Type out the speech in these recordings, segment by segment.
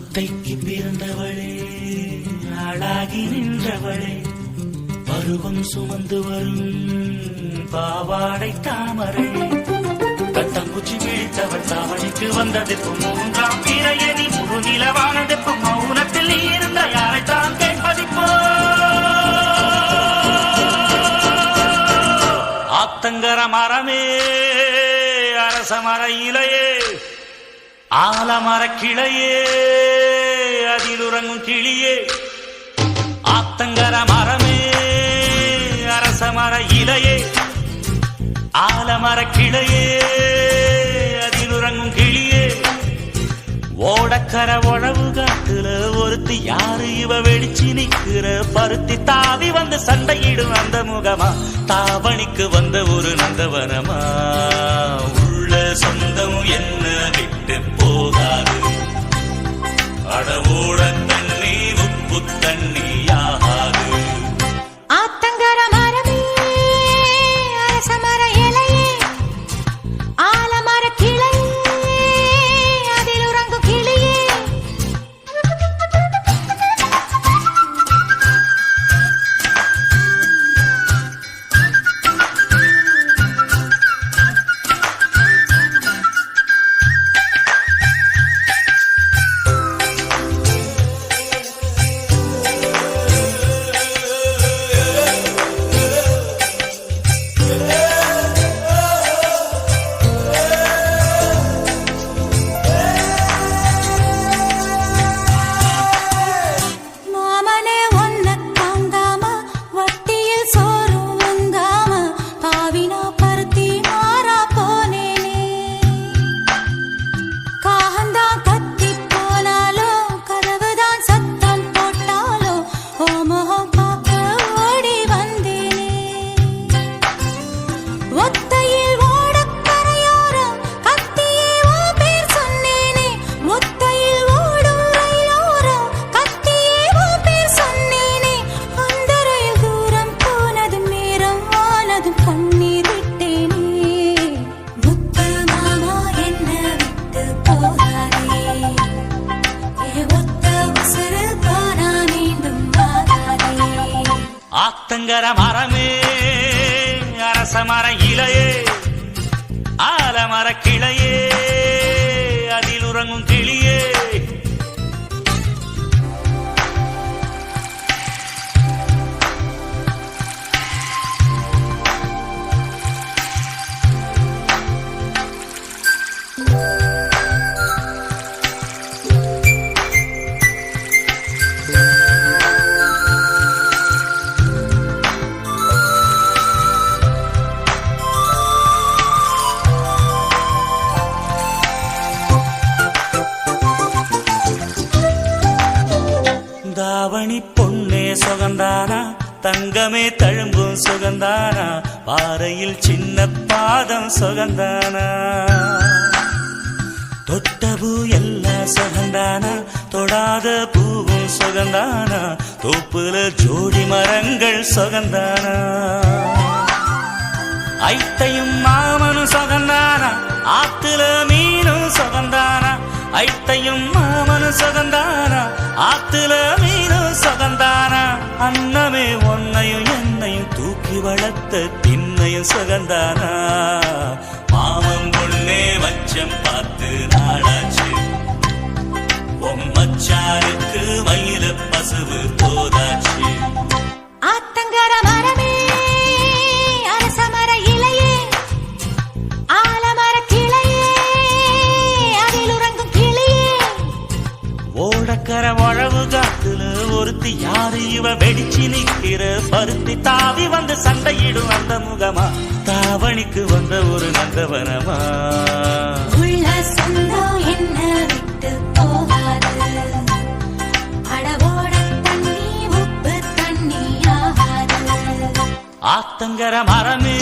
ஒத்தைக்கு பிறந்தவளே, ஆளாகி நின்றவளே, பருவம் சுமந்து வரும் பாவாடை தாமரை, கட்டங்குச்சி விழித்தவள் தாவணிக்கு வந்ததெப்பும் மூன்றாம் பிறையணி முழுநிலவானதெப்பும் மௌனத்தில் நீ இருந்த யாரைத்தான் கேட்பதிப்போ. ஆத்தங்கர மரமே, அரச மர இலையே, ஆலமர கிளையே, அதில் உறங்கும் கிளியே. ஆத்தங்கர மரமே, அரச மர இலையே, ஆலமர கிளையே, அதில் உறங்கும் கிளியே. ஓடக்கர உழவு காட்டுல ஒருத்தி யாரு இவ வெடிச்சு நிக்கிற பருத்தி தாவி வந்து சண்டையிடும் அந்த முகமா, தாவணிக்கு வந்த ஒரு நந்தவனமா. உள்ள சொந்தம் என்ன விட்டு போகாது, அடவோட தண்ணி உப்பு தண்ணியாகாது. ஆத்தங்கர மரமே, அரச மர இலையே, ஆலமர கிளையே, அதில் உறங்கும் கிளியே. ஆத்தங்கர மரமே, அரச மர இலையே, ஆலமர கிளையே, அதில் உறங்கும் கிளியே. தாவணி பொன்னே சுகந்தானா, தங்கமே தழும்பும் சுகந்தானா, பாறையில் சின்ன பாதம் சுகந்தானா. தொட்ட பூ எல்லாம் சுகந்தானா, தொடாத பூவும் சுகந்தானா, தோப்புல ஜோடி மரங்கள் சுகந்தானா. ஐத்தையும் மாமனும் சுகந்தானா, ஆத்துல மீனும் சுகந்தானா. ஐத்தையும் மாமனும் சுகந்தானா, ஆத்துல மீனும் சுகந்தானா. அன்னமே ஒன்னையும் என்னையும் தூக்கி வளர்த்த திண்ணையும் சுகந்தானா. மாமன் பொண்ணே மச்சம் பார்த்து நாடாச்சு, மச்சாருக்கு மயில பசுவு போதாச்சு. ஆத்தங்கர மரமே, அரச மர இலையே, ஆலமர கிளையே, அதில் உறங்கும் கிளியே. ஓடக்கர உழவு காத்துல ஒருத்தி யாரு இவ வெடிச்சு நிக்கிற பருத்தி தாவி வந்து சண்டையிடும் அந்த முகமா, தாவணிக்கு வந்த ஒரு நந்தவனமா. உள்ள சொந்தம் என்ன விட்டு போகாது, அடவோட தண்ணி உப்பு தண்ணியாகாது. ஆத்தங்கர மரமே,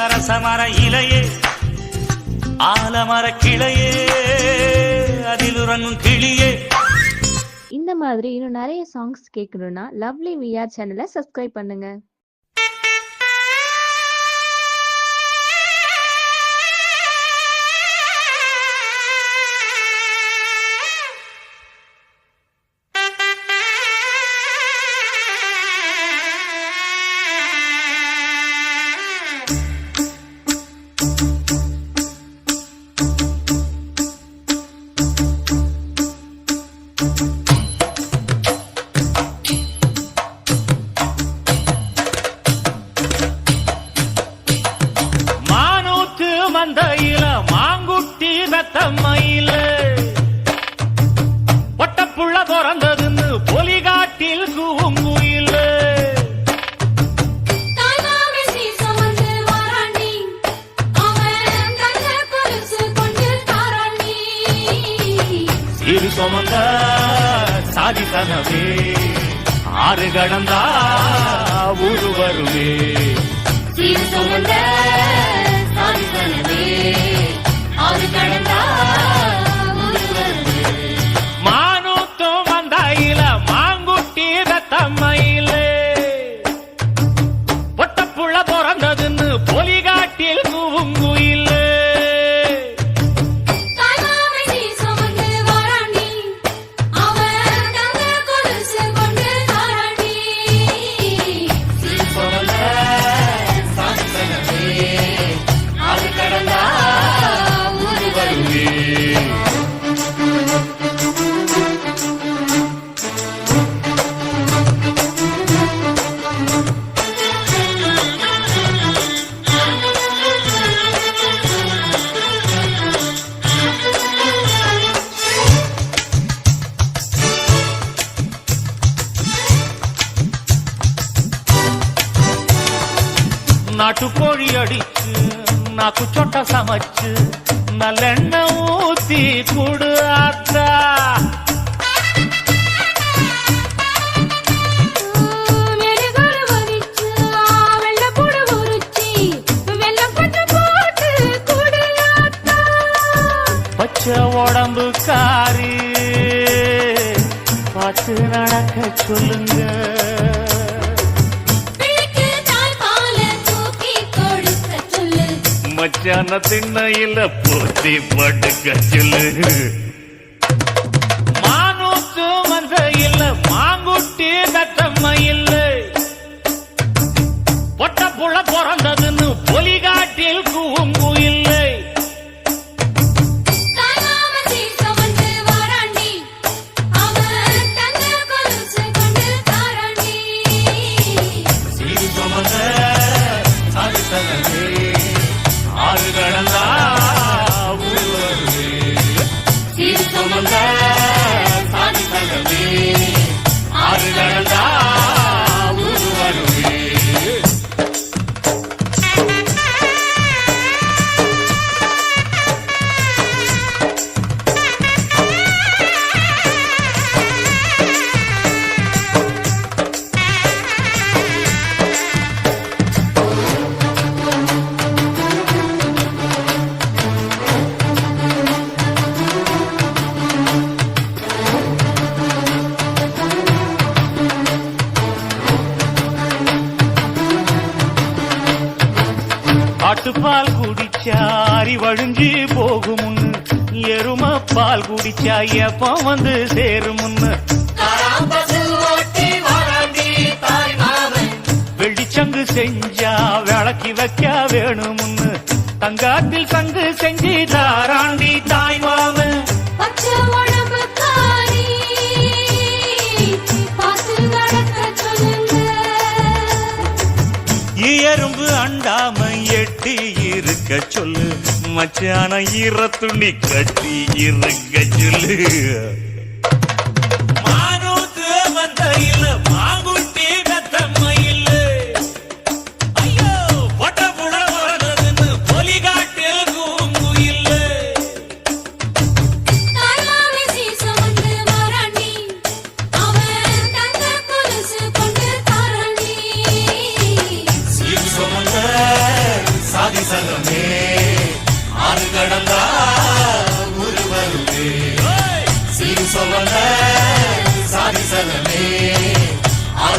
அரச மர இலையே, ஆலமர கிளையே, அதில் உறங்கும் கிளியே. இந்த மாதிரி இன்னும் நிறைய சாங்ஸ் கேட்கணும்னா லவ்லி விஆர் சேனலை சப்ஸ்கிரைப் பண்ணுங்க. மானூத்து மந்தையில மாங்குட்டி ரத்தம்மையில ஒட்டப்புள்ள பிறந்ததுன்னு பொலிகாட்டில் கூங்குயில தாய்மாமே சீர் சுமந்து வாராண்டி, அவன் தங்க கொலுசு கொண்டு தாராண்டி. சீரு சுமந்த சாதி தனவே ஆறு கடந்தா ஊரு வருவே சீர் சுமந்த சாதிசனவே, ஆறு கடந்தா ஊரு வருவே. மானூத்தும் மந்தாயில மாங்குட்டி ரத்தம்மையில ஒட்டப்புள்ள பிறந்ததுன்னு பொலிகாட்டில் கூங்குயில தாய்மாமே சீர் சுமந்து வாராண்டி, அவன் தங்க கொலுசு கொண்டு தாராண்டி. சீர் சுமந்த சாதிசனவே, ஆறு கடந்தா ஊரு வருவே. நாட்டுக்கோழி அடிச்சு நாக்கு சொட்ட சமைச்சு நல்லெண்ணெய் ஊத்தி குடு ஆத்தா மெழுகுரு வரிச்சு, வெள்ளைப்பூடு உரிச்சி, வெல்லம் கொஞ்சம் போட்டு குடியாத்தா. பச்சை உடம்பு காரி பார்த்து நடக்க சொல்லுங்க பிள்ளைக்கு தாய்ப்பால தூக்கி கொடுக்க சொல்லு. மச்சான திண்ணையில போத்தி படுக்க சொல்லு மானூத்து மந்தையில மாங்குட்டி தத்தம்மையில்ல பொட்டப்புள்ள பிறந்ததுன்னு பொலிகாட்டில் கூங்குயில்லை தாய்மாமே சீர் சுமந்து வாராண்டி, அவன் தங்க கொலுசு கொண்டு தாராண்டி. சீரு சுமந்த சாதி தனவே ஆறு கடந்தா ஊரு வருவே சீர் சுமந்த சாதி தனவே ஆறு கடந்தா ஊரு வருவே ஆட்டுப்பால் குடிச்சா அறிவழிஞ்சி போகுமுன்னு எரும பால் குடிச்சா எப்ப வந்து சேருமுன்னு வெள்ளிச்சங்கு செஞ்சா விளக்கி வைக்க வேணுமுன்னு தங்காத்தில் சங்கு செஞ்சு தாராண்டி தாய் மாமன் பச்சை உடம்பு காரி, பார்த்து நடக்க சொல்லுங்க. எறும்பு அண்டாம எட்டி இருக்க சொல்லு மச்சான ஈர துணி கட்டி இருக்க சொல்லு மானூத்து மந்தையில மாங்குட்டி தத்தம்மையில ஐயோ பொட்டப்புள்ள பிறந்ததுன்னு பொலிகாட்டில் கூங்குயில்ல தாய்மாமே சீர் சுமந்து வாராண்டி, அவன் தங்க கொலுசு கொண்டு தாராண்டி. சீர் சுமந்த சாதி சங்கமே ஆறு கடந்தா ஊரு வருவே சீர் சுமந்த சாதி சங்கமே ஆறு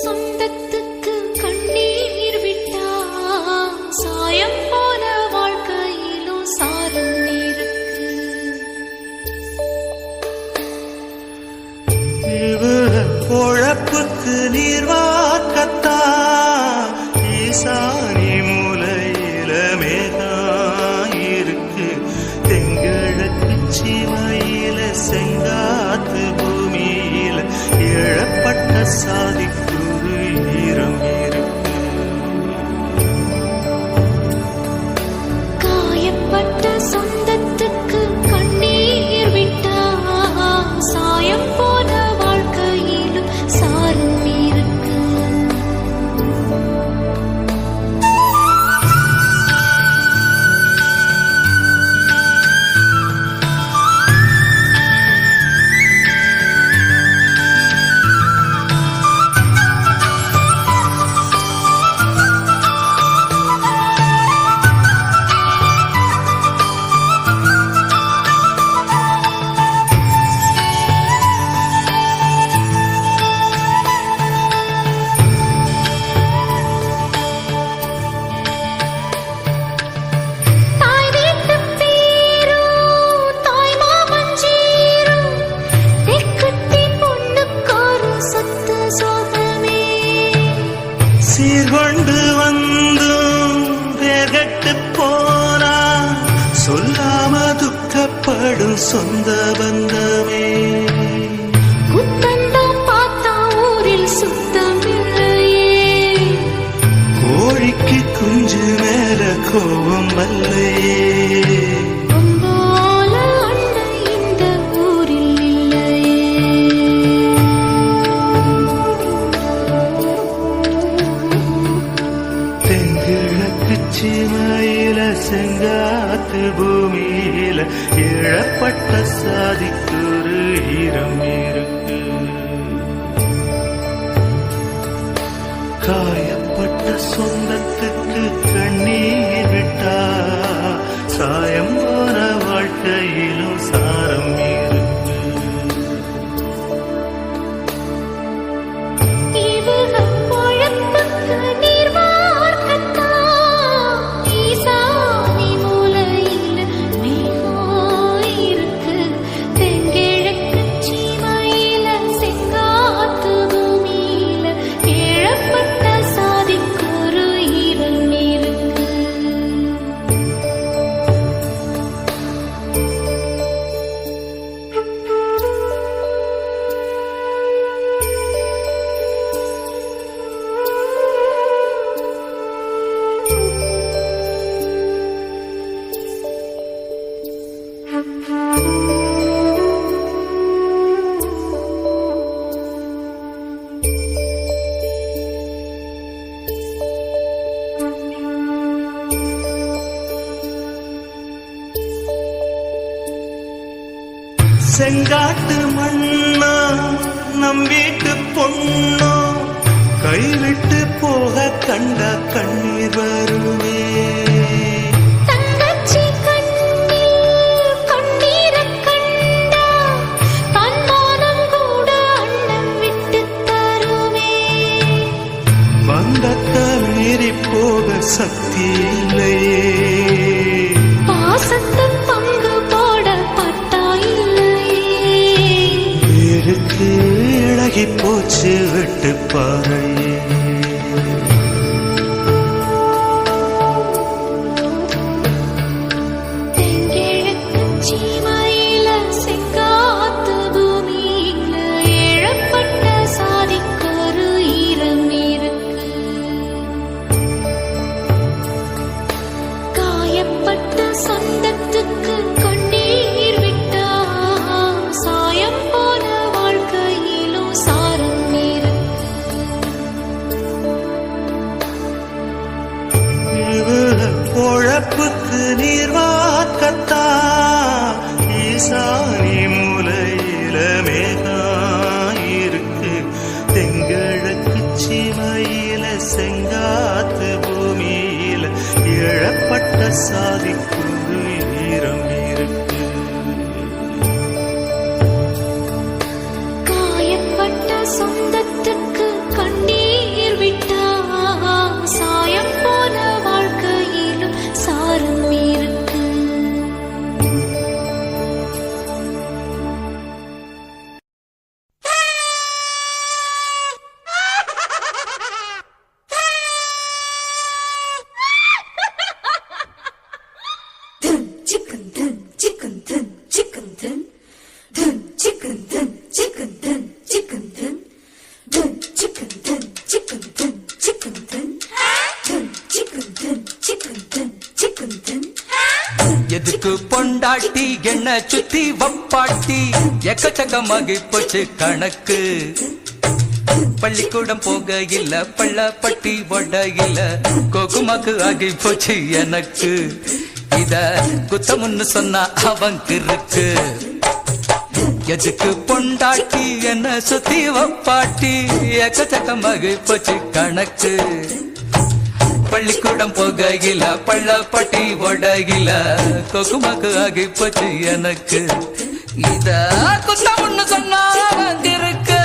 சொந்தத்துக்கு கண்ணீர் விட்டா சாயம் போல வாழ்க்கையிலும் சாரம் இருக்கு. பொழப்புக்கு நீர் வார்க்கத்தா ஈசானி மூலையில மேகாயிருக்கு. தெங்கிழக்கு சிமையில செங்காத்து பூமியில இழப்பட்ட சாதிக்குரு ஈரம் இருக்கு. காயப்பட்ட சொந்தத்துக்கு கண்ணீர் விட்டா சாயம் போல வாழ்க்கையிலும் சாரம் இருக்கு. தாய் வீட்டு பேரும் தாய் மாமன் ஜீரும் தெக்குத்தி பொண்ணுக்காரு சொத்து சோகமே. சீர்கொண்டு வந்தும் வேர்கட்டு போனா சொல்லாம துக்கப்படும் சொந்த பந்தமே. குத்தந்தான் பார்த்தா ஊரில் சுத்தம் இல்லையே. கோழிக்கு குஞ்சு மேல கோபம் வல்லையே. அம்பால அண்ணன் இந்த ஊரில் இல்லையே. தென்கிழக்கு சிமையில செங்காத்து பூமியில இழப்பட்ட சாதிக்குரு ஈரம் இருக்கு. காயப்பட்ட சொந்தத்துக்கு கண்ணீர் விட்டா சாயம் போன வாழ்க்கையிலும் சாரம் இருக்கு. இவக பொழப்புக்கு நீர் வார்க்கத்தா ஈசானி மூலையில மேகம் இருக்கு. தெங்கிழக்கு சீமையில செங்காத்து பூமியில இழப்பட்ட சாதிக்கொரு ஈரம் இருக்கு. செங்காட்டு மண்ணா நம் வீட்டு பொண்ணோ கைவிட்டு போக கண்ட கண்ணீர் வருமே. தங்கச்சி கண்ணில் கண்ணீரக் கண்டா தன்மானம் கூட அண்ணன் விட்டுத் தருமே. பந்தத்தை மீறி போக சக்தி இல்லையே. பாசத்தை பங்கு போட பட்டா இல்லையே. இருக்கு இழகி போச்சு விட்டு பாறையே. தெங்கிழக்கு சீமையில செங்காத்து பூமியில இழப்பட்ட சாதிக்கொரு ஈரம் இருக்கு. காயப்பட்ட சொந்தத்துக்கு கண்ணீர் விட்டா சாயம் போல வாழ்க்கையிலும் சாரம் இருக்கு. பொழப்புக்கு நீர் வார்க்கத்தா ஈசானி மூலையில மேகாயிருக்கு. தெங்கிழக்கு சிமையில செங்காத்து பூமியில இழப்பட்ட சாதிக்குரு ஈரம் இருக்கு. காயப்பட்ட சொந்தத்துக்கு கண்ணீர் எதுக்கு பொண்டாட்டி என்ன சுத்தி வப்பாட்டி எக்கச்சக்கமாகி போச்சு கணக்கு பள்ளிக்கூடம் போக இல்ல பள்ளப்பட்டி ஒட இல்ல கோகுமாக்கு ஆகி போச்சு எனக்கு இத குத்தமுன்னு சொன்னா அவங்க இருக்கு எதுக்கு பொண்டாட்டி என்ன சுத்தி வப்பாட்டி எக்கச்சக்கமாகி போச்சு கணக்கு பள்ளிக்கூடம் போக இல்ல பள்ளப்பட்டி ஒட இல்ல கோகுமாக்கு ஆகி போச்சு எனக்கு இத குத்தமுன்னு சொன்னா அவங்க இருக்கு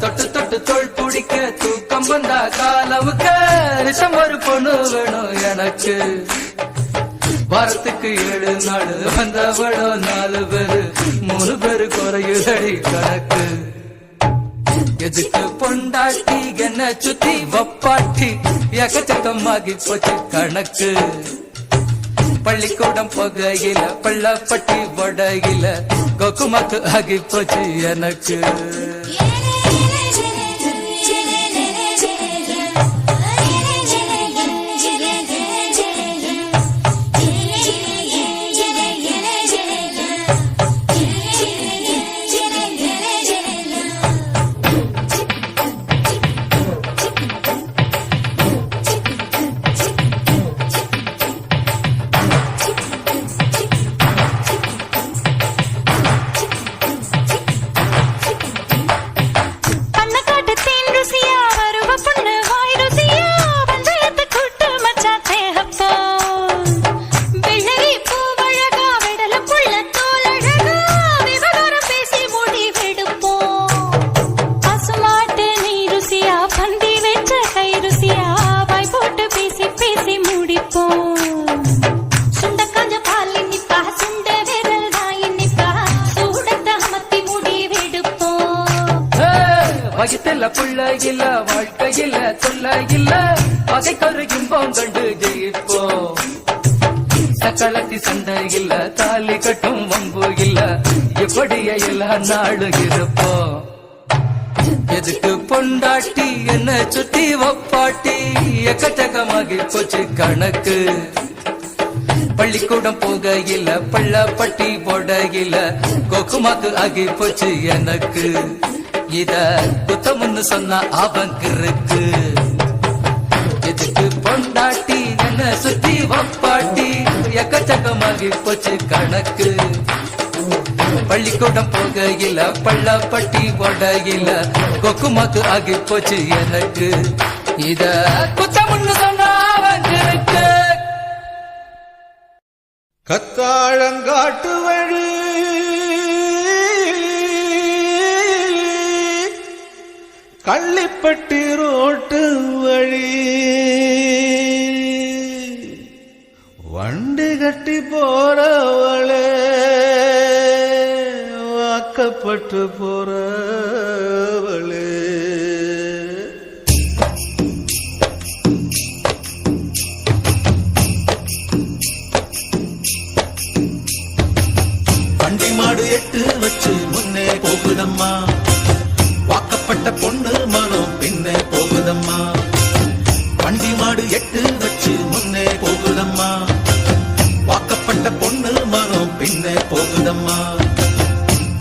தொட்டு தொட்டு தோள் பிடிக்க தூக்கம் வந்தா காலவுக்கு ரிஷம் ஒரு பொண்ணு வேணும் எனக்கு வாரத்துக்கு 7 நாள் வந்தவளும் 4 பேரு 3 பேரு குறையுதடி கணக்கு எதுக்கு பொண்டாட்டி என்ன சுத்தி வப்பாட்டி எக்கச்சக்கமாகி போச்சு கணக்கு பள்ளிக்கூடம் போகையில பள்ளப்பட்டி ஒடையில கோகுமாக்கு ஆகி போச்சு எனக்கு வகித்தல புள்ள இல்ல வாழ்க்கையில சொல்ல இல்ல அதை கருகிம்போம் கண்டு ஜெயிப்போம் சக்களத்தி சண்டை இல்ல தாலி கட்டும் வம்பு இல்ல எப்படிய எல்லா நாடும் இருப்போம் எதுக்கு பொண்டாட்டி என்ன சுத்தி வப்பாட்டி எக்கச்சக்கமாகி போச்சு கணக்கு பள்ளிக்கூடம் போக இல்ல பள்ளப்பட்டி போட இல்ல கோகுமாக்கு ஆகி போச்சு எனக்கு இத குத்தமுன்னு சொன்னா அவங்க இருக்கு எதுக்கு பொண்டாட்டி என்ன சுத்தி வப்பாட்டி எக்கச்சக்கமாகி போச்சு கணக்கு பள்ளிக்கூடம் போக இல்ல பள்ளப்பட்டி போட இல்ல கோகுமாக்கு ஆகி போச்சு எனக்கு இத குத்தமுன்னு சொன்னா அவங்க இருக்கு கத்தாழங்காட்டு வழி கள்ளிப்பட்டி ரோட்டு வழி வண்டி கட்டி போறவளே வாக்கப்பட்டு போறவளே வண்டி மாடு 8 வச்சு முன்னே போகுதம்மா வாக்கப்பட்ட பொண்ணு மனம் பின்னே போகுதம்மா வண்டி மாடு 8 வச்சு முன்னே போகுதம்மா வாக்கப்பட்ட பொண்ணு மனம் பின்னே போகுதம்மா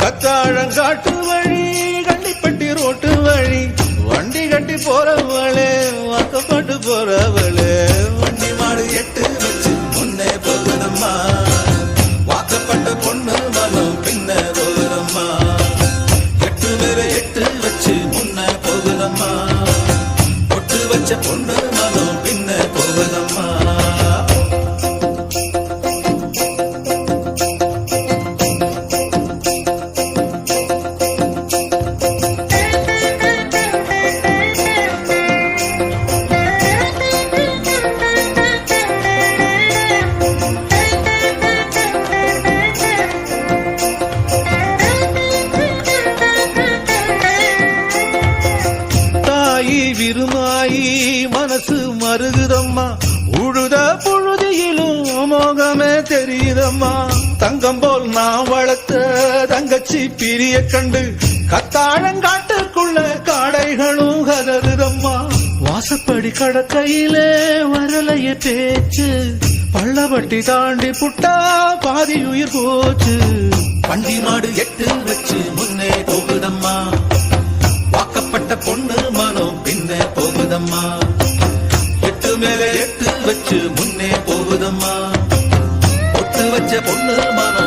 கத்தாழங்காட்டு வழி கள்ளிப்பட்டி ரோட்டு வழி வண்டி கட்டி போறவளே வாக்கப்பட்டு போறவளே வண்டி மாடு 8 வச்சு முன்னே போகுதம்மா வாக்கப்பட்ட பொண்ணு மனம் பின்னே போகுதம்மா 8 பேரை 8 வச்சு முன்ன போகுதம்மா பொட்டு வச்ச பொண்ணு மனம் பின்ன போகுதம்மா விருமாயி மனசு மருகுதம்மா உழுத புழுதியிலும் மோகமே தெரியுதம்மா தங்கம் போல் நான் வளர்த்த தங்கச்சி பிரிய கண்டு கத்தாழங்காட்டுக்குள்ள காடைகளும் கதறுதம்மா வாசப்படி கடக்கையிலே வரலைய பேச்சு பள்ளவட்டி தாண்டி புட்டா பாதி உயிர் போச்சு வண்டி மாடு எட்டு வச்சு முன்னே போகுதம்மா வாக்கப்பட்ட பொண்ணு மனம் பின்னே போகுதம்மா எட்டு மேலே எட்டு வச்சு முன்னே போகுதம்மா ஒட்டு வச்ச பொண்ணு மனம்